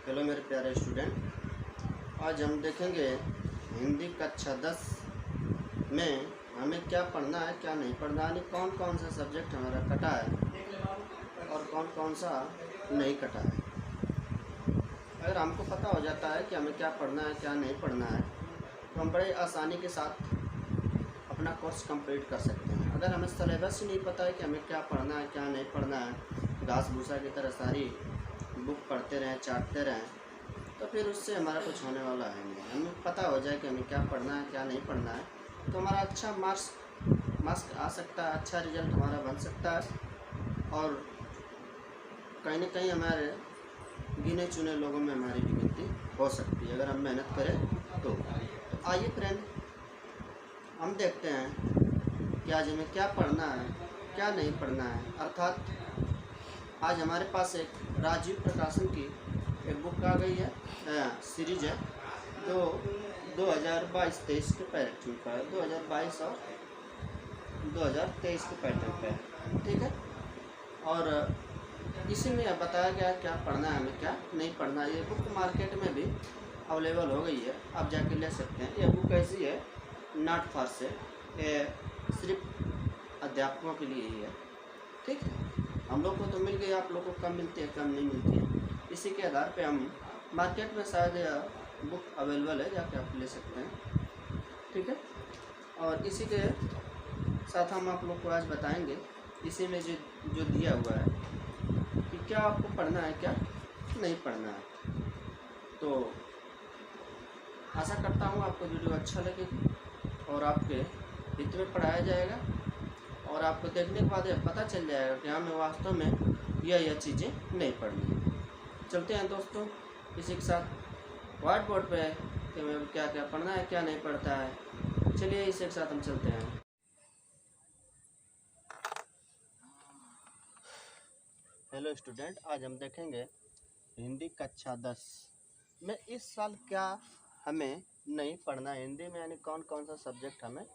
Hello मेरे प्यारे student, आज हम देखेंगे हिंदी कक्षा 10 में हमें क्या पढ़ना है क्या नहीं पढ़ना है, यानी कौन कौन सा सब्जेक्ट हमारा कटा है और कौन कौन सा नहीं कटा है। अगर हमको पता हो जाता है कि हमें क्या पढ़ना है क्या नहीं पढ़ना है तो हम बड़े आसानी के साथ अपना कोर्स कंप्लीट कर सकते हैं। अगर हमें सिलेबस ही नहीं पता है कि हमें क्या पढ़ना है क्या नहीं पढ़ना है, घास भूसा की तरह सारी बुक पढ़ते रहें चाटते रहें तो फिर उससे हमारा कुछ होने वाला है नहीं। हमें पता हो जाए कि हमें क्या पढ़ना है क्या नहीं पढ़ना है तो हमारा अच्छा मार्क्स आ सकता है, अच्छा रिजल्ट हमारा बन सकता है और कहीं ना कहीं हमारे गिने चुने लोगों में हमारी भी गिनती हो सकती है अगर हम मेहनत करें तो आइए फ्रेंड, हम देखते हैं कि आज हमें क्या पढ़ना है क्या नहीं पढ़ना है। अर्थात आज हमारे पास एक राजीव प्रकाशन की एक बुक आ गई है, सीरीज है जो 2022-23 के पैटर्न पर है, 2022 और 2023 के पैटर्न पे है, ठीक है। और इसी में बताया गया क्या पढ़ना है हमें क्या नहीं पढ़ना है। ये बुक मार्केट में भी अवेलेबल हो गई है, आप जाके ले सकते हैं। ये बुक ऐसी है नॉट फॉर से, ये सिर्फ अध्यापकों के लिए ही है, ठीक है। हम लोग को तो मिल गई, आप लोग को कम मिलती है कम नहीं मिलती है, इसी के आधार पे हम मार्केट में शायद बुक अवेलेबल है, जाके आप ले सकते हैं, ठीक है। और इसी के साथ हम आप लोग को आज बताएंगे इसी में जो दिया हुआ है कि क्या आपको पढ़ना है क्या नहीं पढ़ना है। तो आशा करता हूँ आपको वीडियो अच्छा लगेगी और आपके हित में पढ़ाया जाएगा और आपको देखने के बाद यह पता चल जाएगा कि हमें वास्तव में यह चीज़ें नहीं पढ़नी है। चलते हैं दोस्तों इसी के साथ व्हाइट बोर्ड पे कि हमें क्या क्या पढ़ना है क्या नहीं पढ़ता है। चलिए इसी के साथ हम चलते हैं। हेलो स्टूडेंट, आज हम देखेंगे हिंदी कक्षा 10 में इस साल क्या हमें नहीं पढ़ना है। हिंदी में यानी कौन कौन सा सब्जेक्ट हमें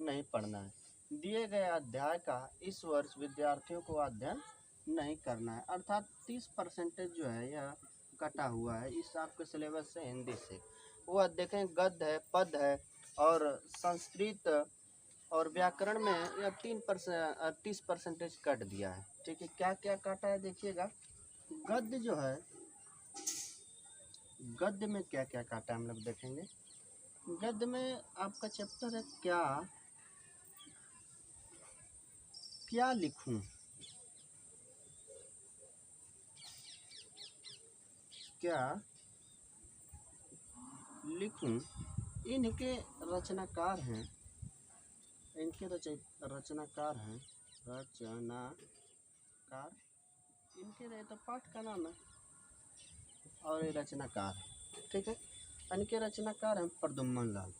नहीं पढ़ना है। दिए गए अध्याय का इस वर्ष विद्यार्थियों को अध्ययन नहीं करना है। अर्थात 30% जो है यह कटा हुआ है इस आपके सिलेबस से हिंदी से। वो देखें गद्य है, पद है और संस्कृत और व्याकरण में यह 30% कट दिया है, ठीक है। क्या क्या काटा है देखिएगा। गद्य जो है, गद्य में क्या क्या काटा है हम लोग देखेंगे। गद्य में आपका चैप्टर है क्या लिखूं, क्या लिखूं। इनके रचनाकार हैं, रचनाकार इनके रहे तो पाठ का नाम है और ये रचनाकार है, ठीक है। इनके रचनाकार हैं प्रद्युम्न लाल,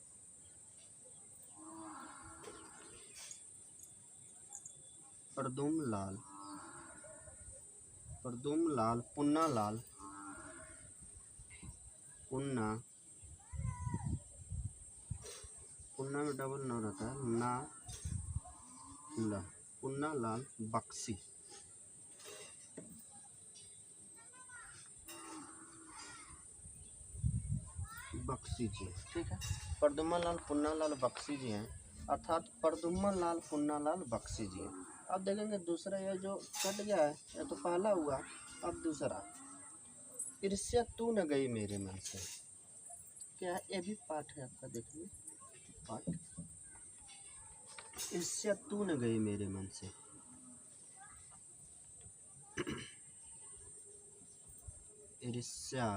पुन्ना में डबल न रहता है पुन्ना लाल बख्शी, जी, ठीक है। प्रद्युम्न लाल पुन्ना लाल बख्शी जी हैं, अर्थात प्रद्युम्न लाल पुन्ना लाल बख्शी जी हैं। अब देखेंगे दूसरा ये जो कट गया है, ये तो पहला हुआ, अब दूसरा ईर्ष्या तू न गई मेरे मन से, क्या है ये भी पाठ है आपका, देखिए पाठ ईर्ष्या तू न गई मेरे मन से। ईर्ष्या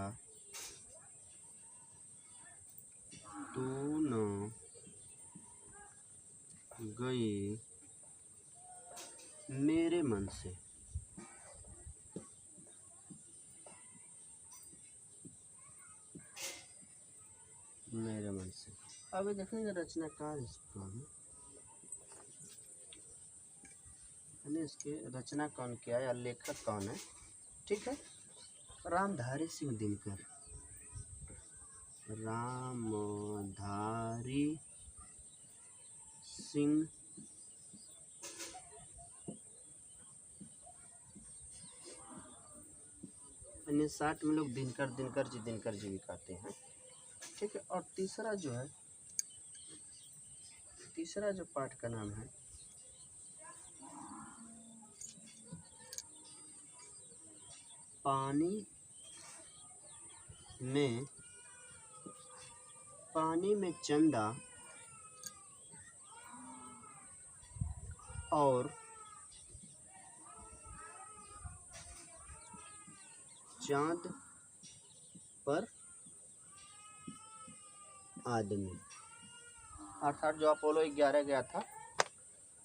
तू न गई मेरे मन से, मेरे मन से। अब देखेंगे रचनाकार इसका है, इसके रचना कौन किया है या लेखक कौन है, ठीक है। रामधारी सिंह दिनकर, रामधारी सिंह यानी 60 में लोग दिनकर जी भी कहते हैं। ठीक है। और तीसरा जो पाठ का नाम है पानी में चंदा और चांद पर आदमी, अर्थात जो अपोलो 11 गया था,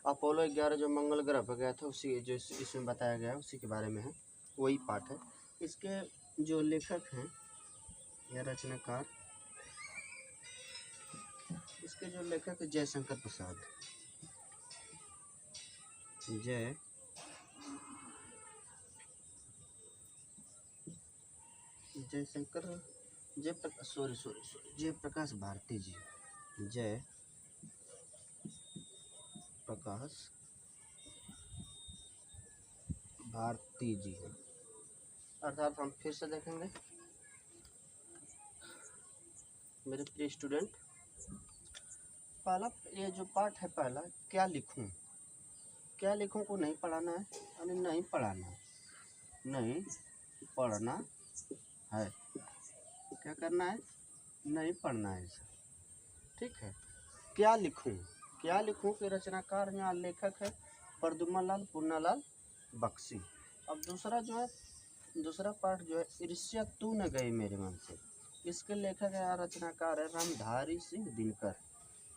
अपोलो 11 जो मंगल ग्रह पर गया था, उसी जो इसमें बताया गया है उसी के बारे में है, वही पाठ है। इसके जो लेखक हैं या रचनाकार, इसके जो लेखक है जयशंकर प्रसाद, जयप्रकाश भारती जी, जय प्रकाश भारती जी हैं। अर्थात हम फिर से देखेंगे मेरे प्रिय स्टूडेंट, पहला ये जो पाठ है, पहला क्या लिखूं को नहीं पढ़ाना है, यानी नहीं पढ़ना है, क्या करना है, नहीं पढ़ना है इसे। ठीक है। क्या लिखूं के रचनाकार यहाँ लेखक है प्रद्युमन पूर्णलाल बख्शी। अब दूसरा पाठ जो है ईर्ष्या तू न गई मेरे मन से, इसके लेखक है रचनाकार है रामधारी सिंह दिनकर।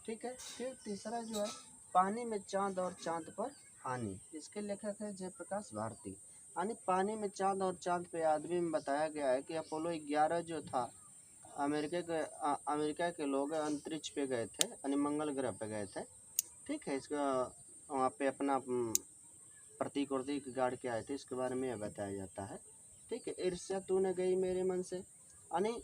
ठीक है। फिर तीसरा जो है पानी में चांद और चांद पर आनी, इसके लेखक है जयप्रकाश भारती। यानी पानी में चांद और चांद पे आदमी में बताया गया है कि अपोलो 11 जो था, अमेरिका के लोग अंतरिक्ष पे गए थे, यानी मंगल ग्रह पे गए थे। ठीक है। इसका वहाँ पे अपना प्रतीक गाड़ के आए थे, इसके बारे में यह बताया जाता है। ठीक है। ईर्ष्या तू न गई मेरे मन से, यानी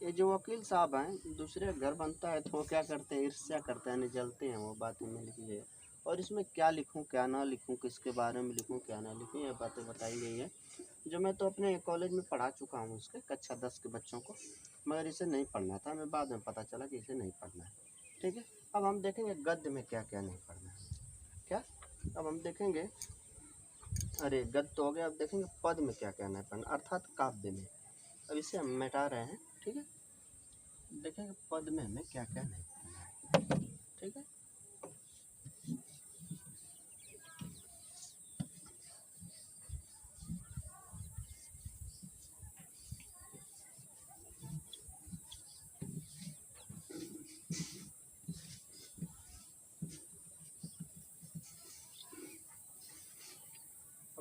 ये जो वकील साहब हैं, दूसरे घर बनता है तो वो क्या करते हैं, ईर्ष्या करते हैं, यानी जलते हैं, वो बात में लिखी गई है। और इसमें क्या लिखूं क्या ना लिखूं, किसके बारे में लिखूं क्या ना लिखूं, ये बातें बताई गई है, जो मैं तो अपने कॉलेज में पढ़ा चुका हूँ उसके कक्षा 10 के बच्चों को, मगर इसे नहीं पढ़ना था, हमें बाद में पता चला कि इसे नहीं पढ़ना है। ठीक है। अब हम देखेंगे गद्य में क्या क्या नहीं पढ़ना है। क्या, अब हम देखेंगे, अरे गद्य तो हो गया, अब देखेंगे पद में क्या क्या नहीं पढ़ना, अर्थात काव्य में। अब इसे हम मिटा रहे हैं। ठीक है। देखेंगे पद में हमें क्या क्या नहीं पढ़ना है। ठीक है।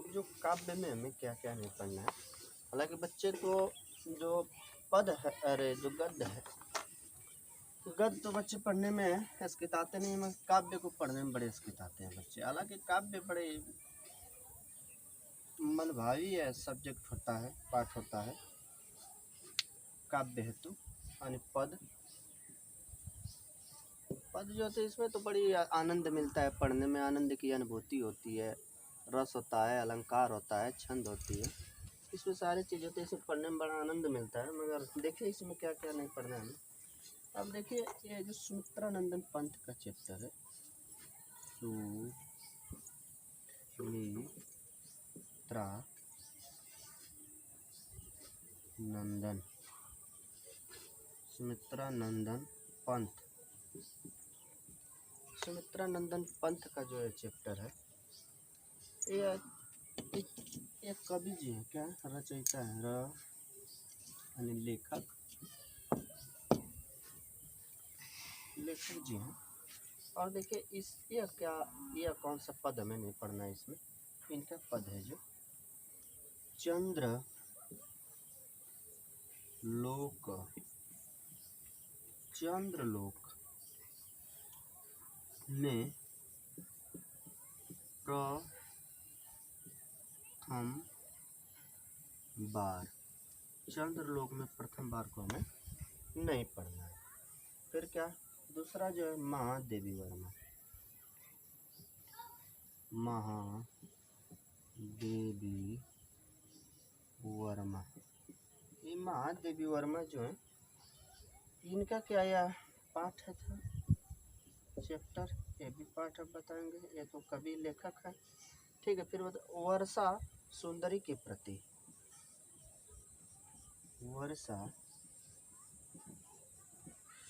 जो काव्य में हमें क्या क्या नहीं पढ़ना है, हालांकि बच्चे तो जो पद है, अरे जो गद्य है, गद्य तो बच्चे पढ़ने में हिचकिचाते नहीं, मगर काव्य को पढ़ने में बड़े हिचकिचाते हैं बच्चे। हालांकि काव्य बड़े मनभावी है, सब्जेक्ट होता है, पाठ होता है काव्य हेतु। यानी पद जो होते हैं इसमें तो बड़ी आनंद मिलता है, पढ़ने में आनंद की अनुभूति होती है, रस होता है, अलंकार होता है, छंद होती है, इसमें सारी चीज़ होती है, इसे पढ़ने में बड़ा आनंद मिलता है। मगर देखिए इसमें क्या क्या नहीं पढ़ना है। अब देखिए ये जो सुमित्रा नंदन पंथ का चैप्टर है, सुमित्रा नंदन पंथ का जो है चैप्टर है, ये कवि जी हैं, क्या रचयिता है, यानी लेखक जी हैं। और देखिए यह कौन सा पद हमें नहीं पढ़ना है इसमें, इनका पद है जो चंद्र लोक में प्रथम बार, चंद्रलोक में प्रथम बार को हमें नहीं पढ़ना है। फिर क्या, दूसरा जो है महादेवी वर्मा, महादेवी वर्मा जो है, इनका क्या यह पाठ है था चैप्टर, ये भी पाठ अब बताएंगे। ये तो कवि लेखक है, ठीक है। फिर वर्षा सुंदरी के प्रति, वर्षा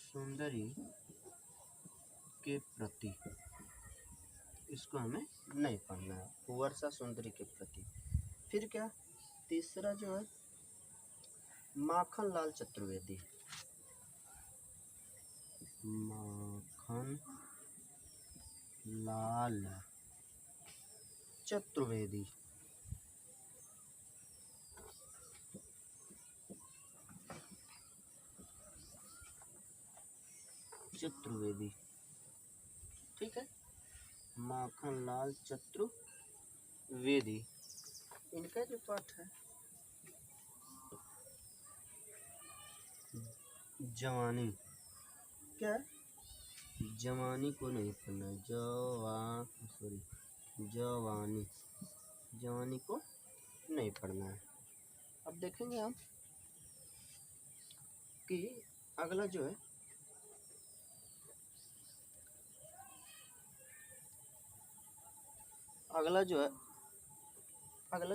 सुंदरी के प्रति, इसको हमें नहीं पढ़ना है, वर्षा सुंदरी के प्रति। फिर क्या तीसरा जो है माखन लाल चतुर्वेदी, माखन लाल चतुर्वेदी, चतुर्वेदी, ठीक है। माखन लाल चतुर्वेदी, इनका जो पाठ है जवानी, क्या है? जवानी को नहीं पढ़ना है, जवानी, जवानी को नहीं पढ़ना है। अब देखेंगे हम कि अगला जो है अगला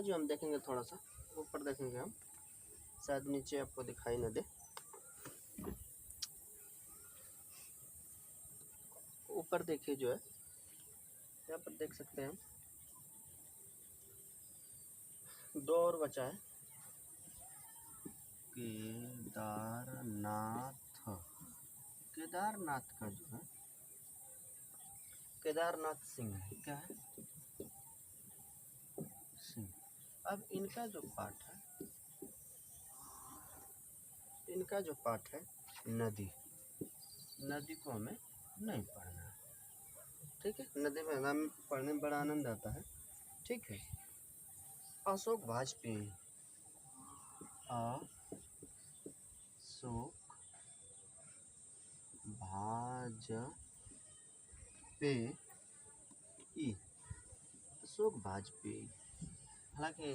जो हम देखेंगे, थोड़ा सा ऊपर देखेंगे हम, शायद नीचे आपको दिखाई न दे। ऊपर देखिए जो है, यहाँ पर देख सकते हैं हम, दो और बचा है, केदारनाथ का जो है केदारनाथ सिंह है, क्या है? सिंह। अब इनका जो पाठ है नदी, नदी को हमें नहीं पढ़ना है, ठीक है। नदी में हमें पढ़ने में बड़ा आनंद आता है, ठीक है। अशोक वाजपेयी, अशोक वाजपेयी, हालांकि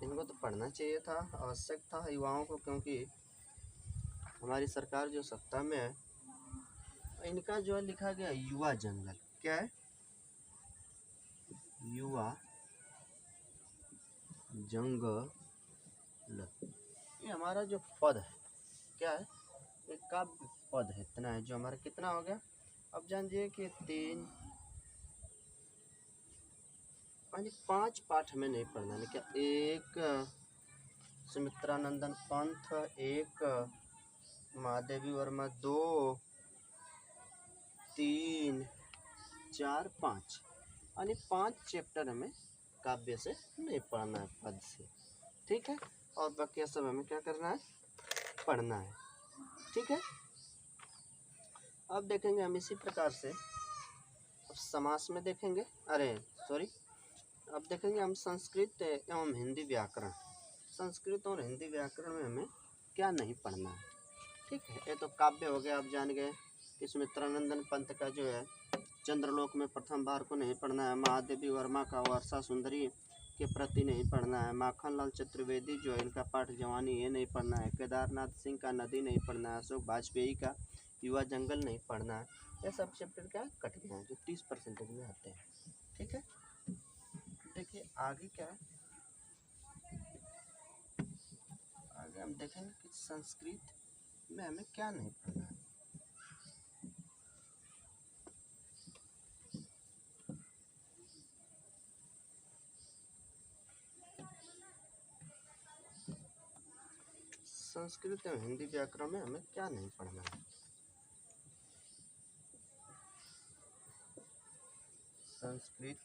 इनको तो पढ़ना चाहिए था, आवश्यक था युवाओं को, क्योंकि हमारी सरकार जो सत्ता में है, इनका जो है लिखा गया युवा जंगल, क्या है? युवा जंगल, ये हमारा जो पद है, क्या है? एक काव्य पद है, इतना है जो हमारा कितना हो गया। अब जानिए कि 5 पाठ हमें नहीं पढ़ना है, क्या? एक सुमित्रानंदन पंथ, एक महादेवी वर्मा, 2 3 4 5, यानी 5 चैप्टर हमें काव्य से नहीं पढ़ना है, पद से, ठीक है। और बाकी सब हमें क्या करना है? पढ़ना है, ठीक है। अब देखेंगे हम इसी प्रकार से, अब समास में देखेंगे, अब देखेंगे हम संस्कृत एवं हिंदी व्याकरण। संस्कृत और हिंदी व्याकरण में हमें क्या नहीं पढ़ना है, ठीक है। ये तो काव्य हो गया, आप जान गए कि सुमित्रानंदन पंत का जो है चंद्रलोक में प्रथम बार को नहीं पढ़ना है, महादेवी वर्मा का वर्षा सुंदरी के प्रति नहीं पढ़ना है, माखन लाल चतुर्वेदी जो है इनका पाठ जवानी, ये नहीं पढ़ना है, केदारनाथ सिंह का नदी नहीं पढ़ना है, अशोक वाजपेयी का युवा जंगल नहीं पढ़ना है। ये सब चैप्टर क्या कट गए हैं, जो 30% में आते हैं, ठीक है। देखिए आगे क्या है, आगे हम देखेंगे कि संस्कृत में हमें क्या नहीं पढ़ना है। संस्कृत एवं हिंदी व्याकरण में हमें क्या नहीं पढ़ना है। संस्कृत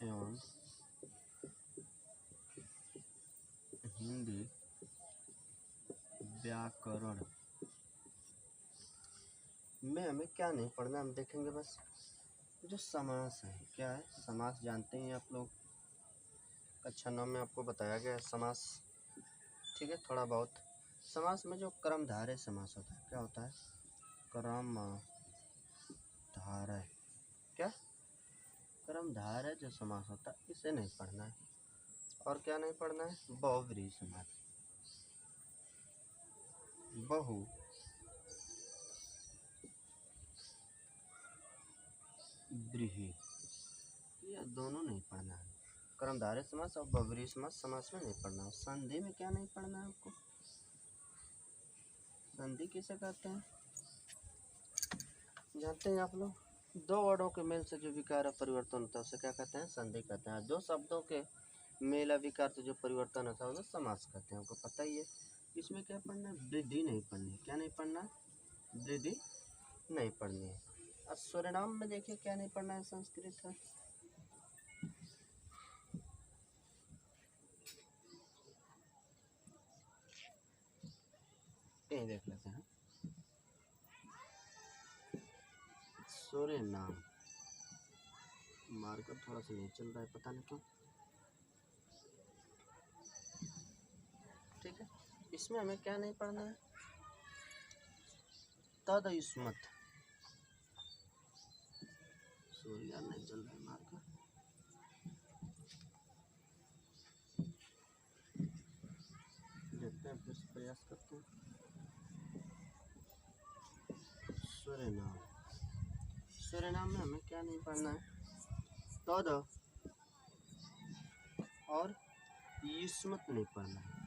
एवं हिंदी व्याकरण में हमें क्या नहीं पढ़ना, हम देखेंगे बस जो समास है, क्या है? समास जानते हैं आप लोग, कक्षा 9 में आपको बताया गया है समास, ठीक है। थोड़ा बहुत समास में जो क्रमधारय समास होता है, क्या होता है? क्रमधारय, क्या? क्रमधारय जो समास होता है, इसे नहीं पढ़ना है, और क्या नहीं पढ़ना है? बहुव्रीहि समास, बहु व्रीहि, ये दोनों नहीं पढ़ना है। कर्मधारय समास और बहुव्रीहि समास में नहीं पढ़ना है। संधि में क्या नहीं पढ़ना है आपको? संधि किसे कहते हैं जानते हैं आप लोग? दो वर्डों के मेल से जो विकार परिवर्तन होता है उसे क्या कहते हैं? संधि कहते हैं। दो शब्दों के मेल विकार से जो परिवर्तन होता है उसे समास कहते हैं, आपको पता ही है। इसमें क्या पढ़ना है? वृद्धि नहीं पढ़नी। क्या नहीं पढ़ना? वृद्धि नहीं पढ़नी है। अब स्वरनाम में देखिए क्या नहीं पढ़ना है संस्कृत का? यही देख लेते हैं। स्वरनाम मार्कर थोड़ा सा नहीं चल रहा है, पता नहीं क्यों। ठीक है, इसमें हमें क्या नहीं पढ़ना है? तद्युष्मत्। सॉरी यार, नहीं चल रहा है मार्कर। देखते हैं, फिर प्रयास करते हैं। स्वरनाम, स्वरनाम में हमें क्या नहीं पढ़ना है? तद और युष्मत् नहीं पढ़ना है।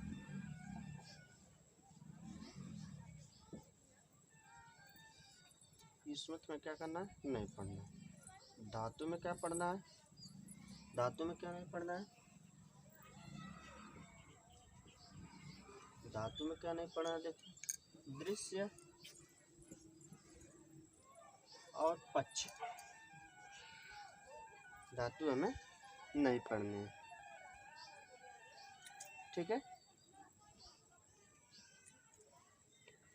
युष्मत् में क्या करना है? नहीं पढ़ना है। धातु में क्या पढ़ना है? धातु में क्या नहीं पढ़ना है? धातु में क्या नहीं पढ़ना है? देखिए, दृश्य और पक्ष, धातु हमें नहीं पढ़नी है। ठीक है,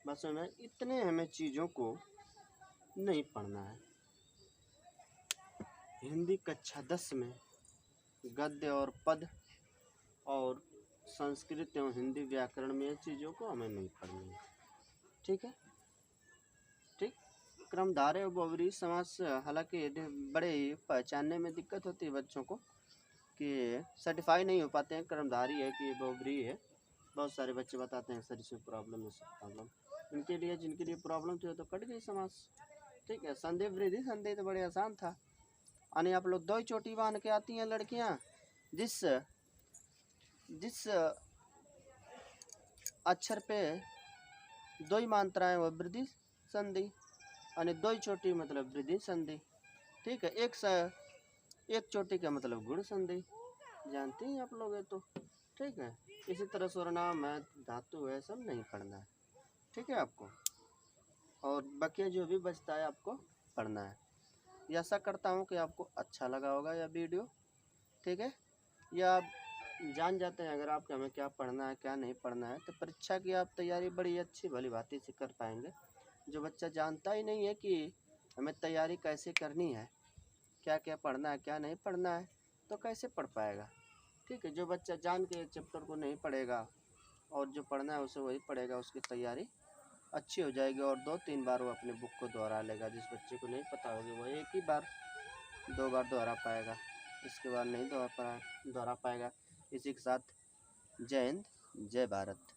बस हमें इतने चीज़ों को नहीं पढ़ना है। हिंदी कक्षा 10 में गद्य और पद और संस्कृत एवं हिंदी व्याकरण में चीज़ों को हमें नहीं पढ़नी है। ठीक है, ठीक। क्रमधारय और बहुव्रीहि समास हालांकि बड़े पहचानने में दिक्कत होती है बच्चों को कि सर्टिफाई नहीं हो पाते हैं क्रमधारी है कि बहुव्रीहि है। बहुत सारे बच्चे बताते हैं सर इसमें प्रॉब्लम है, प्रॉब्लम। इनके लिए जिनके लिए प्रॉब्लम थी तो कट गई समास। ठीक है, संधि वृद्धि संधि तो बड़े आसान था। यानी आप लोग दो ही चोटी बांध के आती हैं लड़कियां, जिस अक्षर पे दो ही मात्राएं वो वृद्धि संधि, यानी दो ही चोटी मतलब वृद्धि संधि। ठीक है, एक चोटी का मतलब गुण संधि, जानते हैं आप लोग है तो। ठीक है, इसी तरह स्वरनाम है, धातु है, सब नहीं पढ़ना है। ठीक है आपको, और बाकी जो भी बचता है आपको पढ़ना है। ये आशा करता हूँ कि आपको अच्छा लगा होगा यह वीडियो। ठीक है, या आप जान जाते हैं अगर आपके हमें क्या पढ़ना है क्या नहीं पढ़ना है, तो परीक्षा की आप तैयारी बड़ी अच्छी भली भांति से कर पाएंगे। जो बच्चा जानता ही नहीं है कि हमें तैयारी कैसे करनी है, क्या क्या पढ़ना है क्या नहीं पढ़ना है, तो कैसे पढ़ पाएगा। ठीक है, जो बच्चा जान के चैप्टर को नहीं पढ़ेगा और जो पढ़ना है उसे वही पढ़ेगा, उसकी तैयारी अच्छी हो जाएगी और 2-3 बार वो अपने बुक को दोहरा लेगा। जिस बच्चे को नहीं पता होगी वो एक ही बार 2 बार दोहरा पाएगा, इसके बाद नहीं दोहरा पाएगा। इसी के साथ जय हिंद, जय भारत।